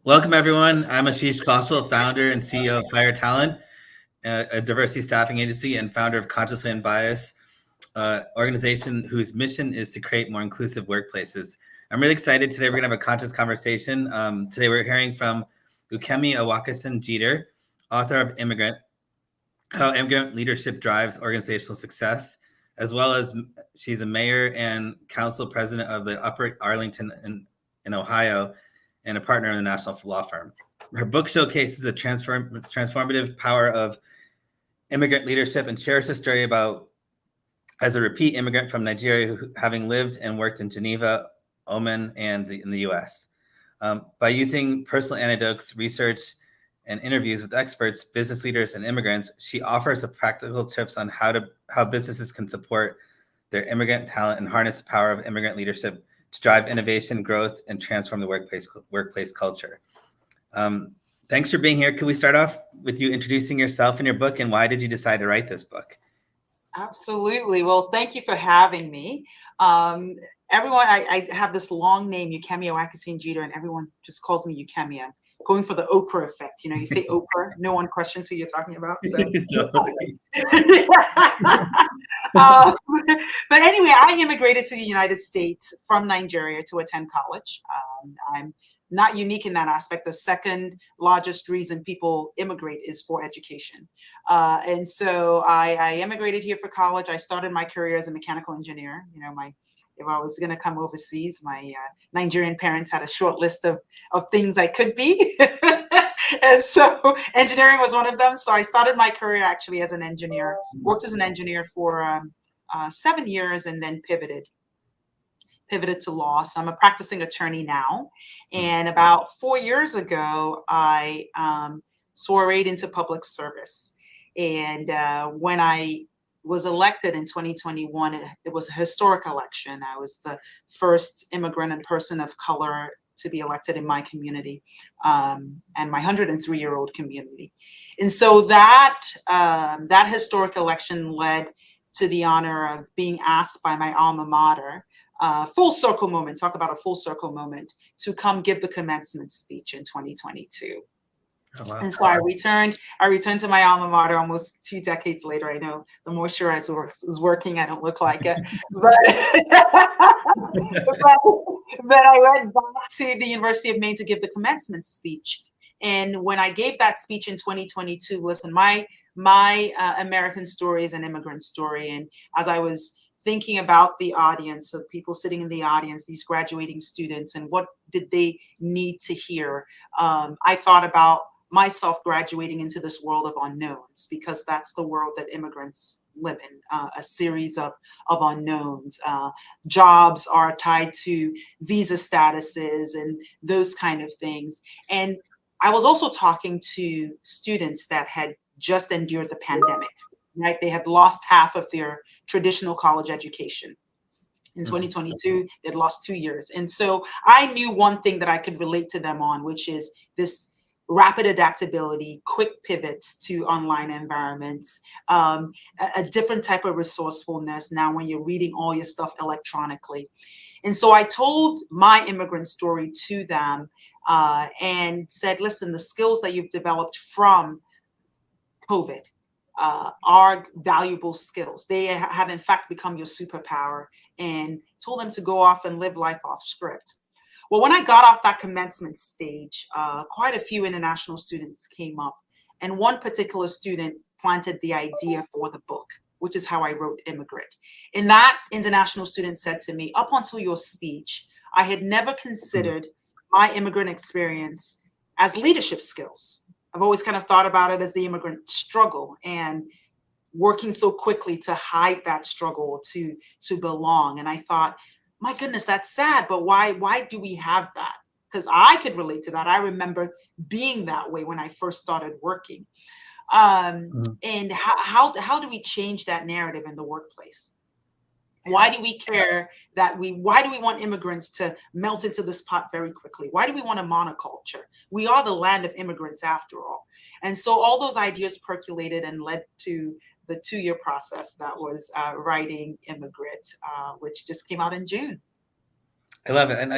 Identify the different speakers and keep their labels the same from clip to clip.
Speaker 1: Welcome, everyone. I'm Ashish Kaushal, founder and CEO of Hire Talent, a diversity staffing agency, and founder of Consciously Unbiased, organization whose mission is to create more inclusive workplaces. I'm really excited today. We're going to have a conscious conversation. Today, we're hearing from Ukemi Awakason-Jeter, author of Immigrant, How Immigrant Leadership Drives Organizational Success, as well as she's a mayor and council president of the Upper Arlington in Ohio, and a partner in the national law firm. Her book showcases the transformative power of immigrant leadership and shares her story about as a repeat immigrant from Nigeria, having lived and worked in Geneva, Oman, and in the US. By using personal anecdotes, research, and interviews with experts, business leaders, and immigrants, she offers practical tips on how businesses can support their immigrant talent and harness the power of immigrant leadership to drive innovation, growth, and transform the workplace culture. Thanks for being here. Could we start off with you introducing yourself and your book, and why did you decide to write this book?
Speaker 2: Absolutely. Well, thank you for having me. Everyone, I have this long name, Ukemi Awakason-Jeter, and everyone just calls me Ukemi. I'm going for the Oprah effect. You know, you say Oprah, no one questions who you're talking about. So. But anyway, I immigrated to the United States from Nigeria to attend college. I'm not unique in that aspect. The second largest reason people immigrate is for education. And so I immigrated here for college. I started my career as a mechanical engineer. You know, if I was going to come overseas, my Nigerian parents had a short list of things I could be. And so engineering was one of them. So I started my career actually as an engineer, worked as an engineer for 7 years, and then pivoted to law. So I'm a practicing attorney now. And about 4 years ago, I forayed into public service. And when I was elected in 2021, it was a historic election. I was the first immigrant and person of color to be elected in my community, and my 103-year-old community. And so that historic election led to the honor of being asked by my alma mater, full circle moment, talk about a full circle moment, to come give the commencement speech in 2022. Oh, wow. And so I returned to my alma mater almost 2 decades later. I know the moisturizer is working. I don't look like it, but but I went back to the University of Maine to give the commencement speech. And when I gave that speech in 2022, listen, my American story is an immigrant story. And as I was thinking about the audience, of people sitting in the audience, these graduating students, and what did they need to hear, I thought about myself graduating into this world of unknowns, because that's the world that immigrants live in, a series of unknowns. Jobs are tied to visa statuses and those kind of things. And I was also talking to students that had just endured the pandemic, right? They had lost half of their traditional college education. In 2022, they'd lost 2 years. And so I knew one thing that I could relate to them on, which is this rapid adaptability, quick pivots to online environments, a different type of resourcefulness now when you're reading all your stuff electronically. And so I told my immigrant story to them and said, listen, the skills that you've developed from COVID are valuable skills. They have in fact become your superpower, and told them to go off and live life off script. Well, when I got off that commencement stage, quite a few international students came up, and one particular student planted the idea for the book, which is how I wrote Immigrant. And that international student said to me, up until your speech, I had never considered my immigrant experience as leadership skills. I've always kind of thought about it as the immigrant struggle and working so quickly to hide that struggle, to belong. And I thought, my goodness, that's sad, but why do we have that? Because I could relate to that. I remember being that way when I first started working. And how do we change that narrative in the workplace? Why do we care why do we want immigrants to melt into this pot very quickly? Why do we want a monoculture? We are the land of immigrants after all. And so all those ideas percolated and led to the 2-year process that was writing Immigrant, which just came out in June.
Speaker 1: I love it. And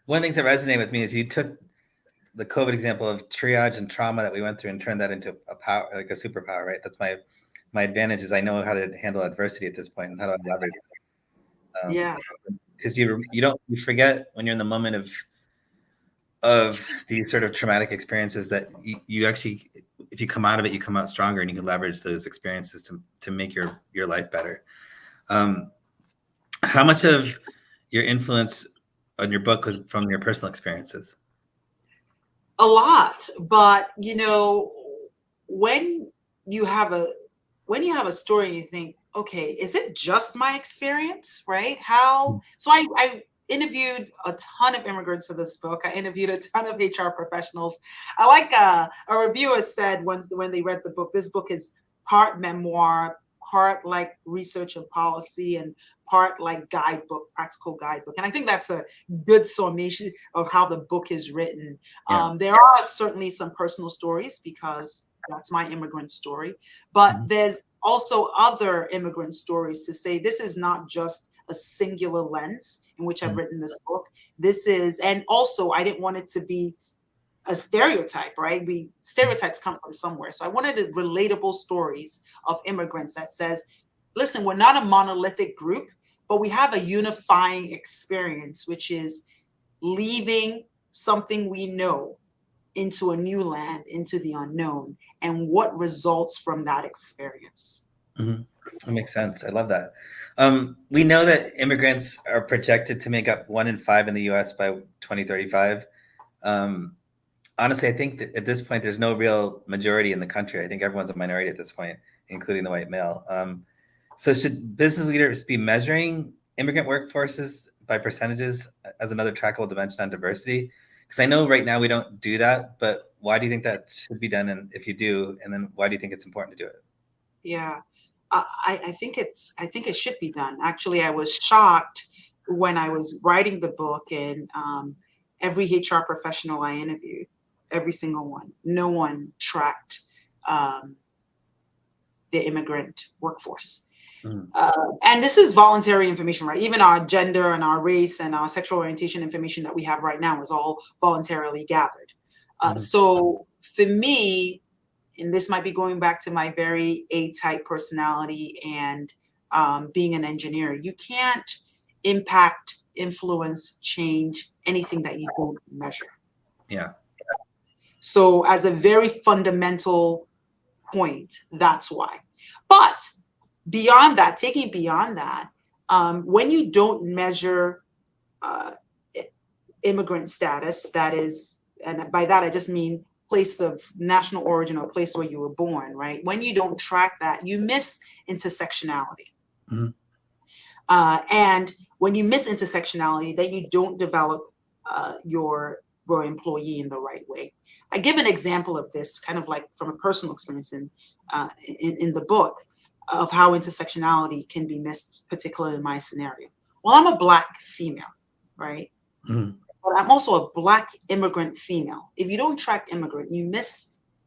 Speaker 1: one of the things that resonated with me is you took the COVID example of triage and trauma that we went through and turned that into a power, like a superpower, right? That's my advantage is I know how to handle adversity at this point and how to leverage it.
Speaker 2: Yeah.
Speaker 1: Because you forget when you're in the moment of these sort of traumatic experiences that you actually, if you come out of it, you come out stronger and you can leverage those experiences to make your life better. How much of your influence on your book was from your personal experiences?
Speaker 2: A lot, but you know, when you have a story and you think, okay, is it just my experience, right? So I interviewed a ton of immigrants for this book. I interviewed a ton of HR professionals. I like a reviewer said once when they read the book, this book is part memoir, part like research and policy, and part like guidebook, practical guidebook. And I think that's a good summation of how the book is written.
Speaker 1: Yeah.
Speaker 2: There are certainly some personal stories because that's my immigrant story, but there's also other immigrant stories to say this is not just a singular lens in which I've written this book. This is, and also I didn't want it to be a stereotype, right? Stereotypes come from somewhere. So I wanted relatable stories of immigrants that says, listen, we're not a monolithic group, but we have a unifying experience, which is leaving something we know into a new land, into the unknown, and what results from that experience.
Speaker 1: That makes sense. I love that. We know that immigrants are projected to make up 1 in 5 in the US by 2035. Honestly, I think that at this point, there's no real majority in the country. I think everyone's a minority at this point, including the white male. So should business leaders be measuring immigrant workforces by percentages as another trackable dimension on diversity? Because I know right now we don't do that, but why do you think that should be done? And if you do, and then why do you think it's important to do it?
Speaker 2: Yeah, I think it should be done. Actually, I was shocked when I was writing the book, and every HR professional I interviewed, every single one, no one tracked the immigrant workforce. And this is voluntary information, right? Even our gender and our race and our sexual orientation information that we have right now is all voluntarily gathered. So for me, and this might be going back to my very A-type personality and being an engineer, you can't impact, influence, change anything that you don't measure.
Speaker 1: Yeah.
Speaker 2: So as a very fundamental point, that's why. But beyond that, taking beyond that, when you don't measure immigrant status, that is, and by that I just mean place of national origin or place where you were born, right? When you don't track that, you miss intersectionality. And when you miss intersectionality, then you don't develop your employee in the right way. I give an example of this kind of like from a personal experience in the book of how intersectionality can be missed, particularly in my scenario. Well, I'm a Black female, right? But I'm also a Black immigrant female. If you don't track immigrant, you miss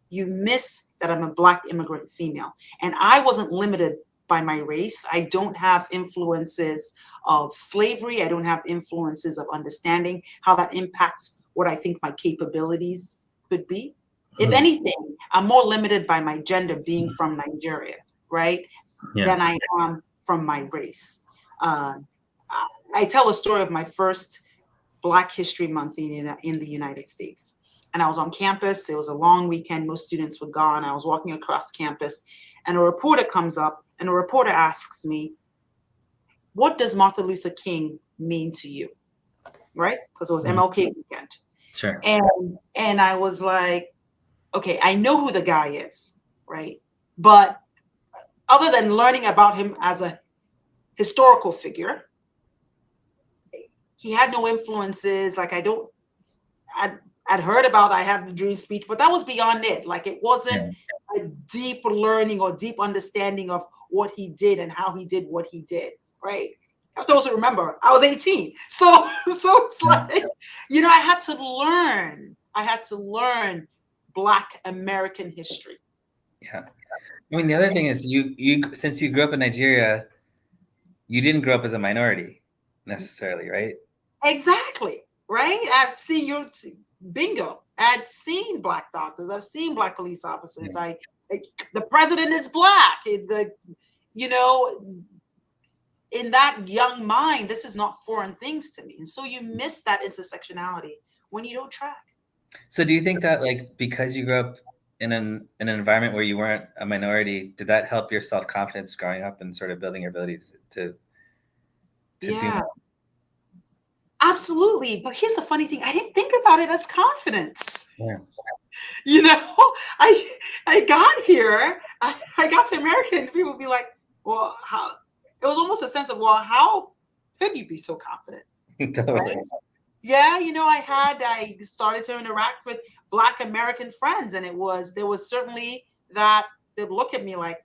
Speaker 2: that I'm a Black immigrant female. And I wasn't limited by my race. I don't have influences of slavery. I don't have influences of understanding how that impacts what I think my capabilities could be. If anything, I'm more limited by my gender being from Nigeria, right? Than I am from my race. I tell a story of my first Black History Month in the United States. And I was on campus. It was a long weekend. Most students were gone. I was walking across campus and a reporter comes up and a reporter asks me, what does Martin Luther King mean to you? Right? Because it was MLK weekend.
Speaker 1: Sure.
Speaker 2: And I was like, okay, I know who the guy is, right? But other than learning about him as a historical figure, he had no influences. Like I'd heard about I Have the Dream speech, but that was beyond it. Like it wasn't a deep learning or deep understanding of what he did and how he did what he did, right? I have to also remember, I was 18. So it's like, you know, I had to learn Black American history.
Speaker 1: Yeah. I mean, the other thing is you since you grew up in Nigeria, you didn't grow up as a minority necessarily, right?
Speaker 2: Exactly. Right. I've seen your bingo. had seen Black doctors. I've seen Black police officers.
Speaker 1: Yeah.
Speaker 2: The president is Black. You know, in that young mind, this is not foreign things to me. And so you miss that intersectionality when you don't track.
Speaker 1: So do you think that, like, because you grew up in an environment where you weren't a minority, did that help your self-confidence growing up and sort of building your ability to do
Speaker 2: Yeah,
Speaker 1: more?
Speaker 2: absolutely. But here's the funny thing. I didn't think about it as confidence.
Speaker 1: Yeah.
Speaker 2: You know, I got here, I got to America, and people would be like, well, how? It was almost a sense of, well, how could you be so confident?
Speaker 1: Totally.
Speaker 2: Right? Yeah, you know, I started to interact with Black American friends, and there was certainly that they look at me like,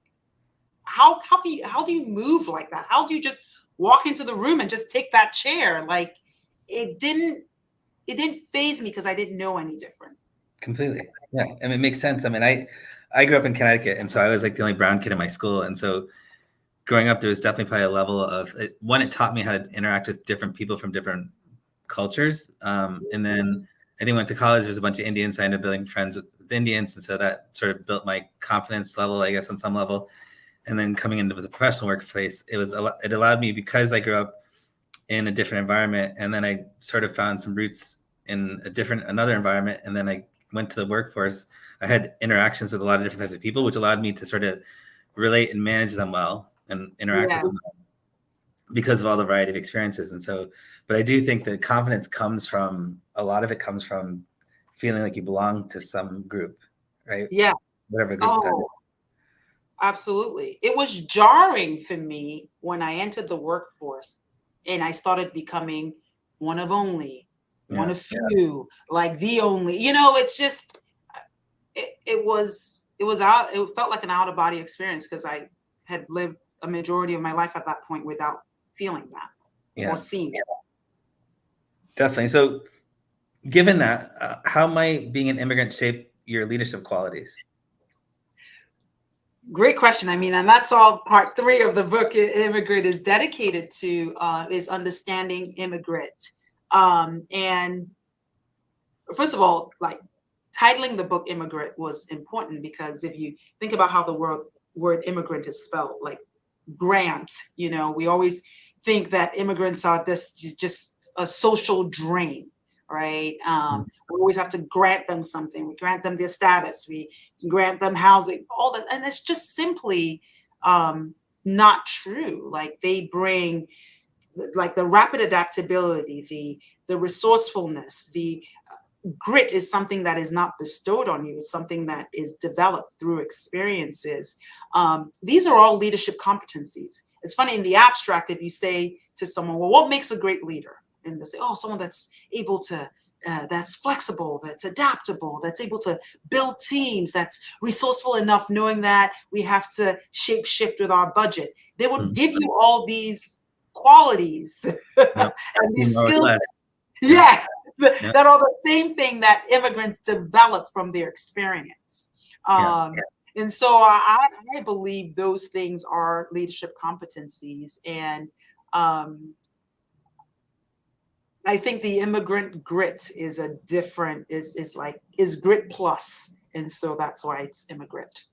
Speaker 2: how do you move like that? How do you just walk into the room and just take that chair? Like, it didn't phase me because I didn't know any different.
Speaker 1: Completely. Yeah. I mean, it makes sense. I mean, I grew up in Connecticut, and so I was like the only brown kid in my school. And so growing up, there was definitely probably a level of one, it taught me how to interact with different people from different cultures. And then I think went to college, there was a bunch of Indians. I ended up building friends with Indians. And so that sort of built my confidence level, I guess, on some level. And then coming into the professional workplace, it allowed me, because I grew up in a different environment, and then I sort of found some roots in another environment. And then I went to the workforce. I had interactions with a lot of different types of people, which allowed me to sort of relate and manage them well and interact with them well because of all the variety of experiences. And so, but I do think that confidence a lot of it comes from feeling like you belong to some group, right?
Speaker 2: Yeah.
Speaker 1: Whatever group that is.
Speaker 2: Absolutely. It was jarring for me when I entered the workforce and I started becoming one of only, one of few, like the only. You know, it's just it felt like an out of body experience because I had lived a majority of my life at that point without feeling that or seeing it.
Speaker 1: Definitely. So given that, how might being an immigrant shape your leadership qualities?
Speaker 2: Great question. I mean, and that's all part 3 of the book Immigrant is dedicated to, is understanding immigrant. And first of all, like, titling the book Immigrant was important because if you think about how the word immigrant is spelled, like grant, you know, we always think that immigrants are just a social drain. Right. We always have to grant them something. We grant them their status. We grant them housing, all that. And it's just simply not true. Like, they bring like the rapid adaptability, the resourcefulness, the grit is something that is not bestowed on you. It's something that is developed through experiences. These are all leadership competencies. It's funny, in the abstract, if you say to someone, well, what makes a great leader? And they say, oh, someone that's able to, that's flexible, that's adaptable, that's able to build teams, that's resourceful enough, knowing that we have to shape shift with our budget. They would give you all these qualities and these skills. That are the same thing that immigrants develop from their experience. And so I believe those things are leadership competencies. And I think the immigrant grit is a different, is grit plus. And so that's why it's immigrant.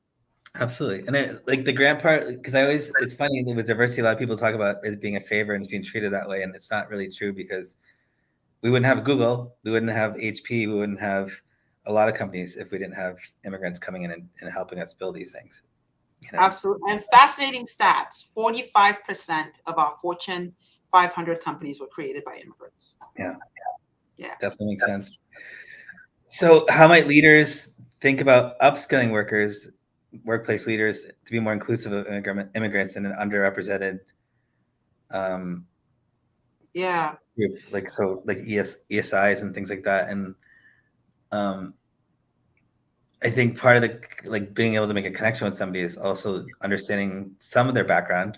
Speaker 1: Absolutely. And like the grant part, because it's funny with diversity, a lot of people talk about it as being a favor and it's being treated that way. And it's not really true, because we wouldn't have Google, we wouldn't have HP, we wouldn't have a lot of companies if we didn't have immigrants coming in and helping us build these things. You know?
Speaker 2: Absolutely. And fascinating stats, 45% of our Fortune 500 companies were created by immigrants.
Speaker 1: Yeah. Definitely makes sense. So how might leaders think about upskilling workplace leaders, to be more inclusive of immigrants in an underrepresented group, like ESIs and things like that? And I think part of being able to make a connection with somebody is also understanding some of their background,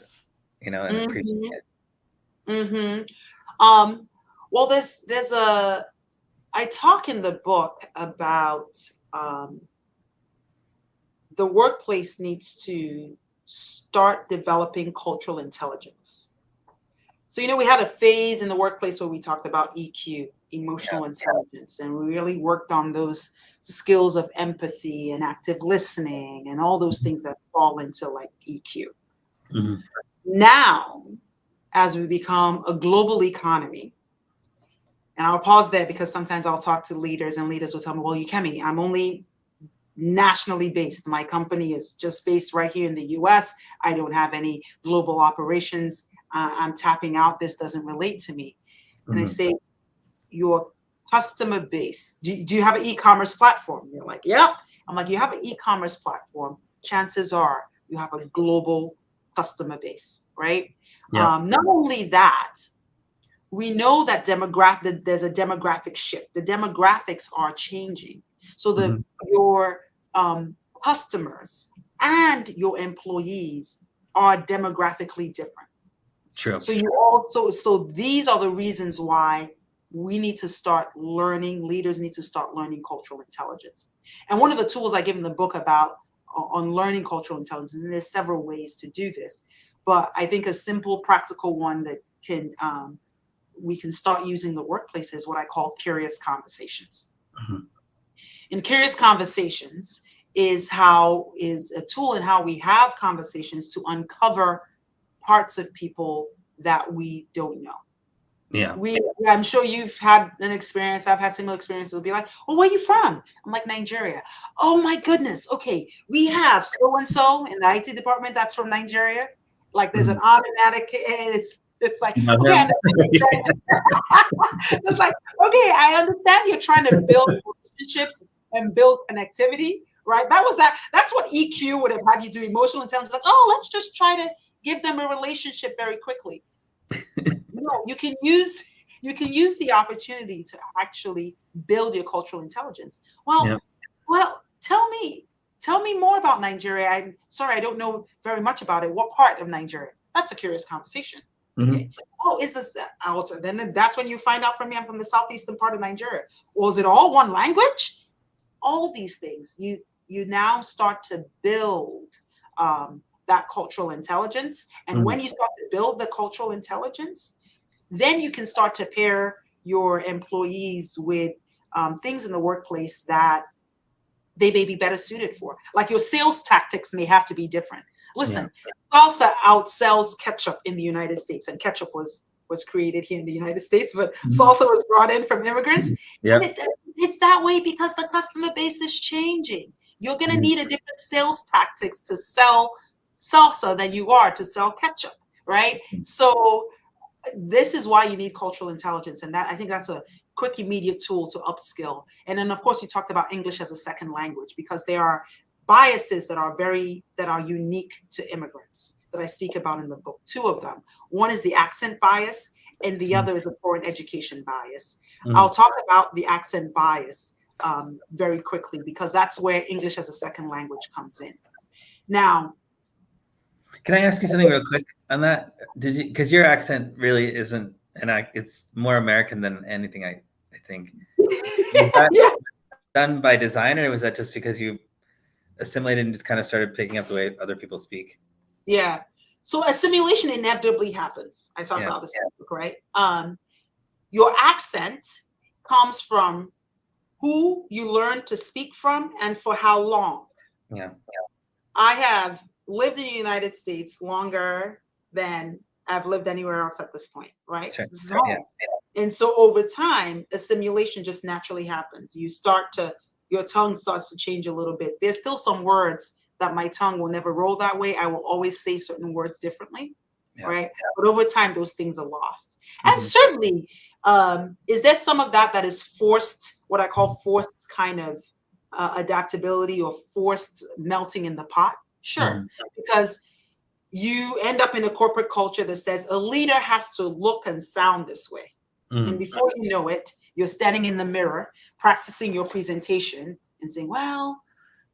Speaker 1: you know, and appreciating it.
Speaker 2: Well, I talk in the book about the workplace needs to start developing cultural intelligence. So, you know, we had a phase in the workplace where we talked about EQ, emotional intelligence, and we really worked on those skills of empathy and active listening and all those things that fall into like EQ.
Speaker 1: Mm-hmm.
Speaker 2: Now, as we become a global economy, and I'll pause there because sometimes I'll talk to leaders and leaders will tell me, well, Yukemi, I'm only nationally based. My company is just based right here in the US. I don't have any global operations. I'm tapping out. This doesn't relate to me. And I say, your customer base, do you have an e-commerce platform? They're like, yeah. I'm like, you have an e-commerce platform. Chances are you have a global customer base, right?
Speaker 1: Yeah.
Speaker 2: Not only that, we know that there's a demographic shift. The demographics are changing. So your customers and your employees are demographically different.
Speaker 1: True.
Speaker 2: So these are the reasons why we need to start learning, leaders need to start learning cultural intelligence. And one of the tools I give in the book about on learning cultural intelligence, and there's several ways to do this, but I think a simple, practical one that we can start using in the workplace is what I call curious conversations. And curious conversations is a tool in how we have conversations to uncover parts of people that we don't know.
Speaker 1: Yeah.
Speaker 2: I'm sure you've had an experience. I've had similar experiences. It'll be like, oh, where are you from? I'm like, Nigeria. Oh my goodness. Okay. We have so-and-so in the IT department that's from Nigeria. Like there's an automatic, and it's like, okay, it's like, okay, I understand you're trying to build relationships and build connectivity, right? That's what EQ would have had you do, emotional intelligence. Like, oh, let's just try to give them a relationship very quickly. No, you can use the opportunity to actually build your cultural intelligence. Well, tell me more about Nigeria. I'm sorry, I don't know very much about it. What part of Nigeria? That's a curious conversation. Okay. Oh, is this outer? Then that's when you find out from me, I'm from the southeastern part of Nigeria. Or is it all one language? All these things. You now start to build that cultural intelligence. And when you start to build the cultural intelligence, then you can start to pair your employees with things in the workplace that they may be better suited for. Like your sales tactics may have to be different. Listen, salsa outsells ketchup in the United States, and ketchup was created here in the United States, but salsa was brought in from immigrants. It's that way because the customer base is changing. You're going to need a different sales tactics to sell salsa than you are to sell ketchup, right? So this is why you need cultural intelligence, and that I think that's a quick, immediate tool to upskill. And then, of course, you talked about English as a second language because there are biases that are unique to immigrants that I speak about in the book. Two of them. One is the accent bias, and the other is a foreign education bias. I'll talk about the accent bias very quickly because that's where English as a second language comes in. Now,
Speaker 1: can I ask you something real quick on that? Did you, because your accent really isn't, and it's more American than anything I think. Was that done by design, or was that just because you assimilated and just kind of started picking up the way other people speak?
Speaker 2: Yeah. So assimilation inevitably happens. I talk about this in the book, right? Your accent comes from who you learn to speak from and for how long.
Speaker 1: Yeah.
Speaker 2: I have lived in the United States longer than I've lived anywhere else at this point, right?
Speaker 1: Sure.
Speaker 2: This is home. And so over time, assimilation just naturally happens. Your tongue starts to change a little bit. There's still some words that my tongue will never roll that way. I will always say certain words differently, right? But over time, those things are lost. And certainly, is there some of that is forced, what I call forced kind of adaptability or forced melting in the pot? Sure, because you end up in a corporate culture that says a leader has to look and sound this way. And before you know it, you're standing in the mirror, practicing your presentation and saying, well,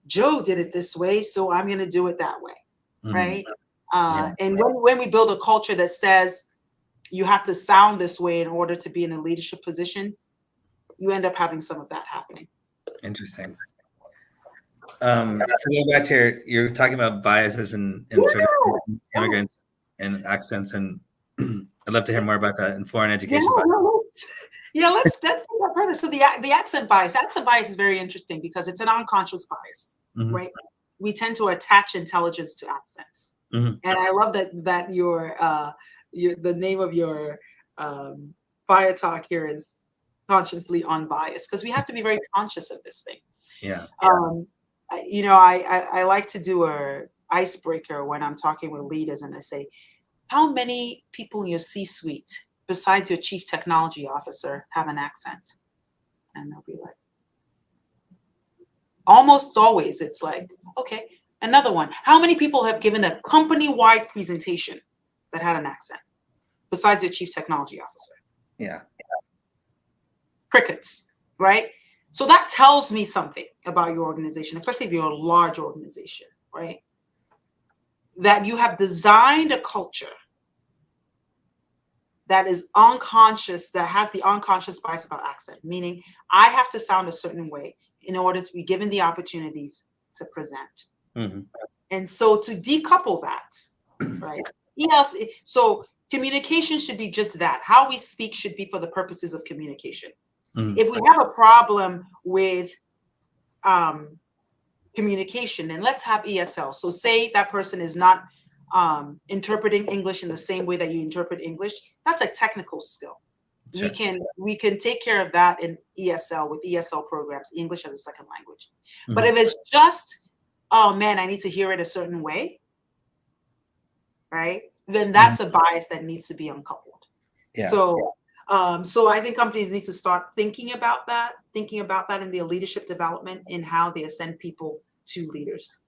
Speaker 2: Joe did it this way, so I'm going to do it that way, right? And when we build a culture that says you have to sound this way in order to be in a leadership position, you end up having some of that happening.
Speaker 1: Interesting. So going back to you're talking about biases and sort of immigrants and accents, and I'd love to hear more about that in foreign education.
Speaker 2: Yeah, let's take that further. So the accent bias. Accent bias is very interesting because it's an unconscious bias,
Speaker 1: Mm-hmm.
Speaker 2: right? We tend to attach intelligence to accents,
Speaker 1: Mm-hmm.
Speaker 2: and I love that your the name of your bio talk here is consciously unbiased, because we have to be very conscious of this thing.
Speaker 1: Yeah.
Speaker 2: I like to do a icebreaker when I'm talking with leaders, and I say, how many people in your C-suite, besides your chief technology officer, have an accent? And they'll be like, almost always, it's like, okay, another one. How many people have given a company-wide presentation that had an accent, besides your chief technology officer?
Speaker 1: Yeah.
Speaker 2: Crickets, right? So that tells me something about your organization, especially if you're a large organization, right? That you have designed a culture that is unconscious, that has the unconscious bias about accent, meaning I have to sound a certain way in order to be given the opportunities to present.
Speaker 1: Mm-hmm.
Speaker 2: And so to decouple that, right? Yes, so communication should be just that. How we speak should be for the purposes of communication.
Speaker 1: Mm-hmm.
Speaker 2: If we have a problem with communication, then let's have ESL. So say that person is not interpreting English in the same way that you interpret English. That's a technical skill. Sure. We can take care of that in ESL with ESL programs, English as a second language. Mm-hmm. But if it's just, oh man, I need to hear it a certain way, right? Then that's a bias that needs to be uncoupled. Yeah. So I think companies need to start thinking about that in their leadership development, in how they ascend people to leaders.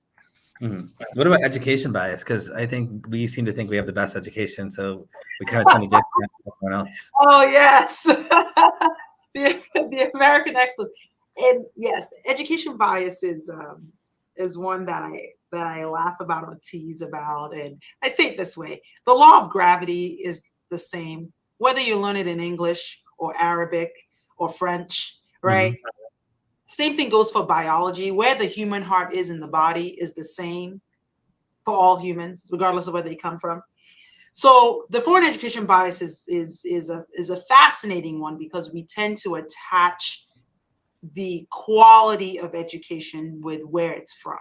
Speaker 1: Mm-hmm. What about education bias? Because I think we seem to think we have the best education, so we kind of tend to discount everyone else.
Speaker 2: Oh yes, the American excellence, and yes, education bias is one that I laugh about or tease about, and I say it this way: the law of gravity is the same whether you learn it in English or Arabic or French, right? Mm-hmm. Same thing goes for biology. Where the human heart is in the body is the same for all humans, regardless of where they come from. So the foreign education bias is a fascinating one, because we tend to attach the quality of education with where it's from.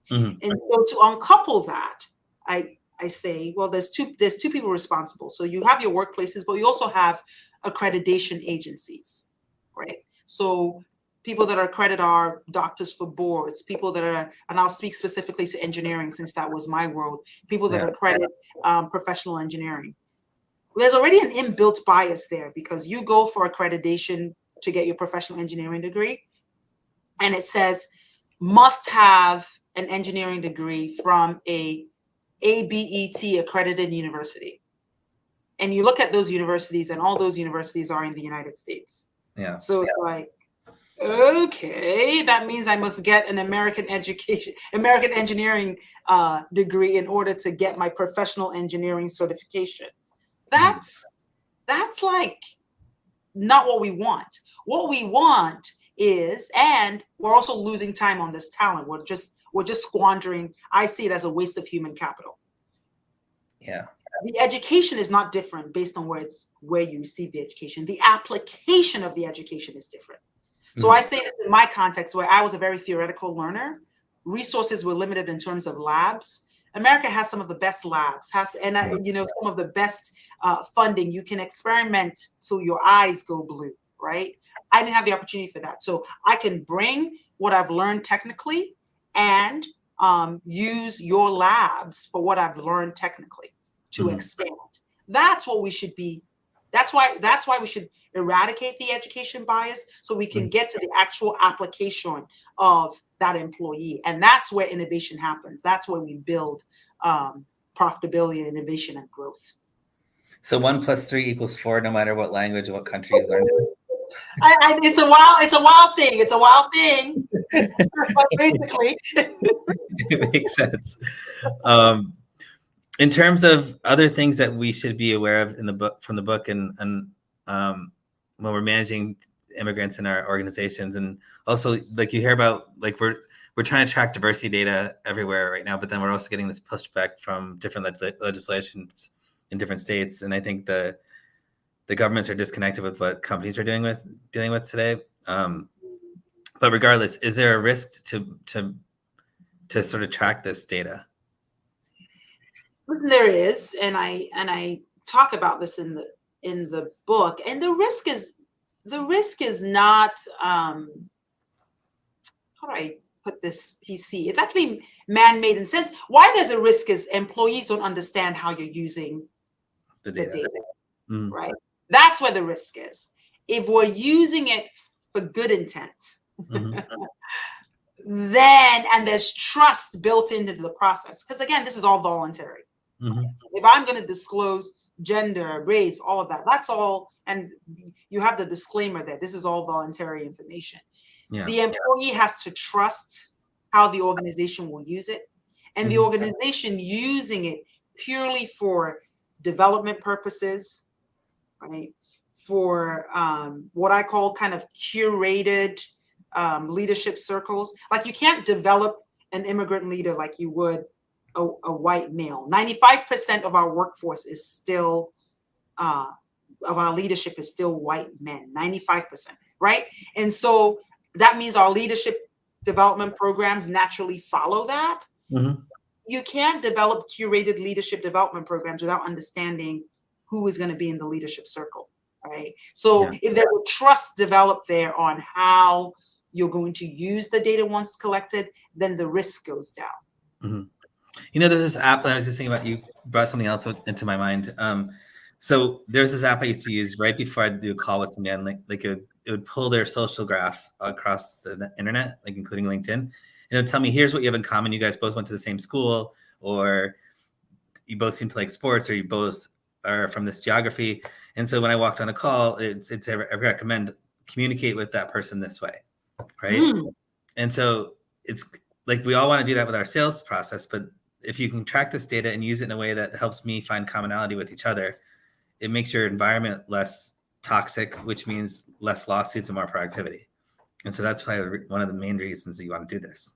Speaker 2: Mm-hmm. And so to uncouple that, I say, well, there's two people responsible. So you have your workplaces, but you also have accreditation agencies, right? So people that are accredited are doctors for boards, people that are, and I'll speak specifically to engineering since that was my world, people that are accredited professional engineering. There's already an inbuilt bias there, because you go for accreditation to get your professional engineering degree, and it says must have an engineering degree from a ABET accredited university. And you look at those universities, and all those universities are in the United States. Yeah. So it's like, okay, that means I must get an American engineering degree in order to get my professional engineering certification. That's like not what we want. What we want is, and we're also losing time on this talent. We're just squandering. I see it as a waste of human capital. Yeah. The education is not different based on where you receive the education. The application of the education is different. So I say this in my context, where I was a very theoretical learner. Resources were limited in terms of labs. America has some of the best labs, some of the best funding. You can experiment till your eyes go blue, right? I didn't have the opportunity for that. So I can bring what I've learned technically and use your labs for what I've learned technically to expand. That's what we should be. That's why we should eradicate the education bias, so we can get to the actual application of that employee. And that's where innovation happens. That's where we build profitability, innovation, and growth.
Speaker 1: So 1 + 3 = 4, no matter what language or what country you learn.
Speaker 2: It's a wild thing. It's a wild thing. Basically.
Speaker 1: It makes sense. In terms of other things that we should be aware of from the book, and when we're managing immigrants in our organizations, and also like you hear about, like we're trying to track diversity data everywhere right now, but then we're also getting this pushback from different legislations in different states. And I think the the governments are disconnected with what companies are dealing with today. But regardless, is there a risk to sort of track this data?
Speaker 2: Listen, there is, and I talk about this in the book. And the risk is not how do I put this PC? It's actually man-made in sense. Why there's a risk is employees don't understand how you're using the data. Right? That's where the risk is. If we're using it for good intent, then and there's trust built into the process. Because again, this is all voluntary. If I'm going to disclose gender, race, all of that, that's all, and you have the disclaimer there. This is all voluntary information. Yeah. The employee has to trust how the organization will use it, and the organization using it purely for development purposes, right? For what I call kind of curated leadership circles. Like you can't develop an immigrant leader like you would a white male. 95% of our workforce is still, of our leadership is still white men, 95%, right? And so that means our leadership development programs naturally follow that. You can't develop curated leadership development programs without understanding who is going to be in the leadership circle, right? So if there were trust developed there on how you're going to use the data once collected, then the risk goes down.
Speaker 1: You know, there's this app that I was just thinking about. You brought something else into my mind. So there's this app I used to use right before I do a call with somebody. Like it would pull their social graph across the internet, like including LinkedIn. And it would tell me, here's what you have in common. You guys both went to the same school, or you both seem to like sports, or you both are from this geography. And so when I walked on a call, I recommend communicate with that person this way, right? And so it's like we all want to do that with our sales process, but if you can track this data and use it in a way that helps me find commonality with each other, it makes your environment less toxic, which means less lawsuits and more productivity. And so that's probably one of the main reasons that you want to do this,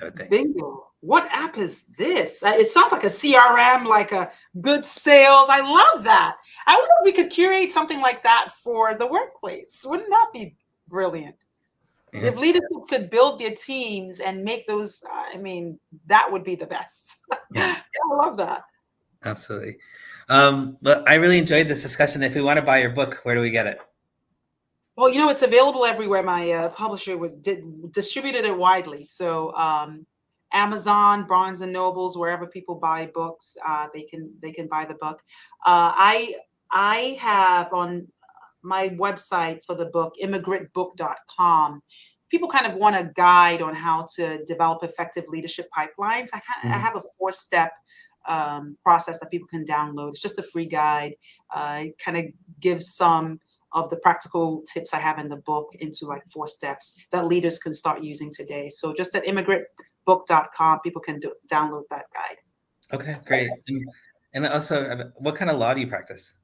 Speaker 1: I would think.
Speaker 2: Bingo. What app is this? It sounds like a CRM, like a good sales. I love that. I wonder if we could curate something like that for the workplace. Wouldn't that be brilliant? Yeah. If leadership could build their teams and make those, I mean, that would be the best. Yeah. I love that.
Speaker 1: Absolutely. But I really enjoyed this discussion. If we want to buy your book, where do we get it?
Speaker 2: Well, you know, it's available everywhere. My publisher distributed it widely. So Amazon, Barnes and Nobles, wherever people buy books, they can buy the book. I have on my website for the book, IMMIGRITbook.com. If people kind of want a guide on how to develop effective leadership pipelines, I have a 4-step process that people can download. It's just a free guide. It kind of gives some of the practical tips I have in the book into like 4 steps that leaders can start using today. So just at IMMIGRITbook.com, people can download that guide.
Speaker 1: Okay, great. And also, what kind of law do you practice?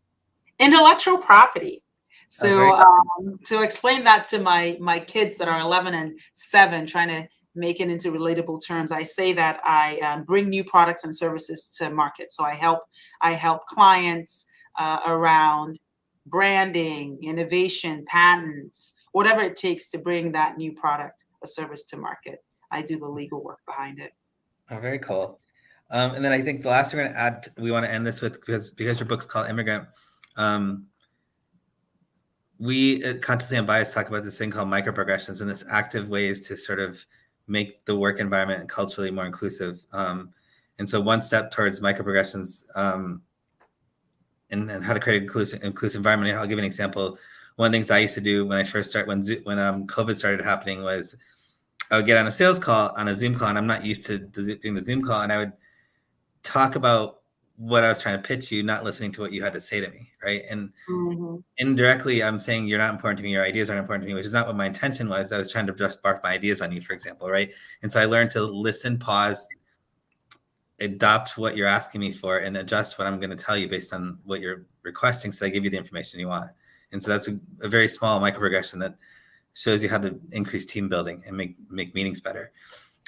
Speaker 2: Intellectual property. So to explain that to my kids that are 11 and 7, trying to make it into relatable terms, I say that I bring new products and services to market. So I help clients around branding, innovation, patents, whatever it takes to bring that new product or service to market. I do the legal work behind it.
Speaker 1: Oh, very cool. And then I think the last we're going to add, we want to end this with, because your book's called Immigrant. We at Consciously Unbiased talk about this thing called microprogressions and this active ways to sort of make the work environment culturally more inclusive. And so one step towards microprogressions and how to create an inclusive environment. I'll give you an example. One of the things I used to do when I first started, when COVID started happening, was I would get on a sales call, on a Zoom call, and I'm not used to doing the Zoom call, and I would talk about what I was trying to pitch you, not listening to what you had to say to me, right? And indirectly, I'm saying you're not important to me, your ideas aren't important to me, which is not what my intention was. I was trying to just barf my ideas on you, for example, right? And so I learned to listen, pause, adopt what you're asking me for, and adjust what I'm going to tell you based on what you're requesting, so I give you the information you want. And so that's a very small microprogression that shows you how to increase team building and make meetings better.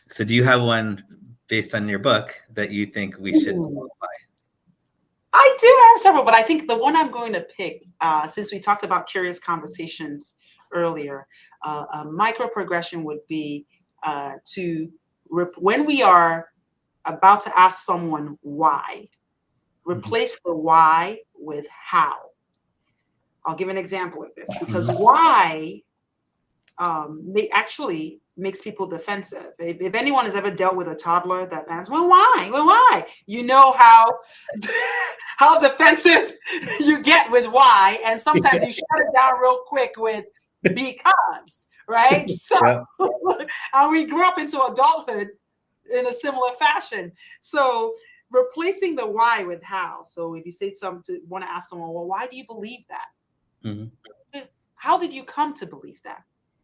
Speaker 1: So do you have one based on your book that you think we should apply?
Speaker 2: I do have several, but I think the one I'm going to pick, since we talked about curious conversations earlier, a micro progression would be when we are about to ask someone why, replace the why with how. I'll give an example of this, because why actually makes people defensive. If anyone has ever dealt with a toddler that asks, well, why? Well, why? You know how how defensive you get with why, and sometimes you shut it down real quick with because, right? So, and we grew up into adulthood in a similar fashion. So replacing the why with how. So if you say something, want to ask someone, well, why do you believe that? How did you come to believe that?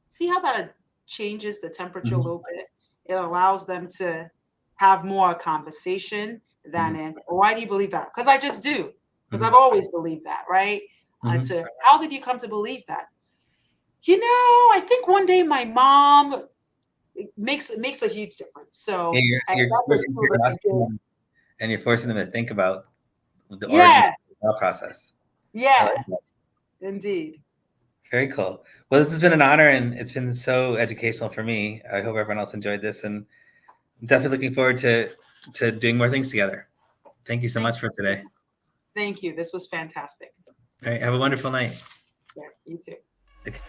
Speaker 2: See how that changes the temperature a little bit? It allows them to have more conversation than why do you believe that? Because I just do. Because I've always believed that, right? To how did you come to believe that? You know, I think one day my mom makes a huge difference. So
Speaker 1: you're and you're forcing them to think about the origin of the process.
Speaker 2: Yeah, indeed.
Speaker 1: Very cool. Well, this has been an honor, and it's been so educational for me. I hope everyone else enjoyed this, and I'm definitely looking forward to doing more things together. Thank you so much for today.
Speaker 2: Thank you. This was fantastic.
Speaker 1: All right. Have a wonderful night.
Speaker 2: Yeah, you too.
Speaker 1: Okay.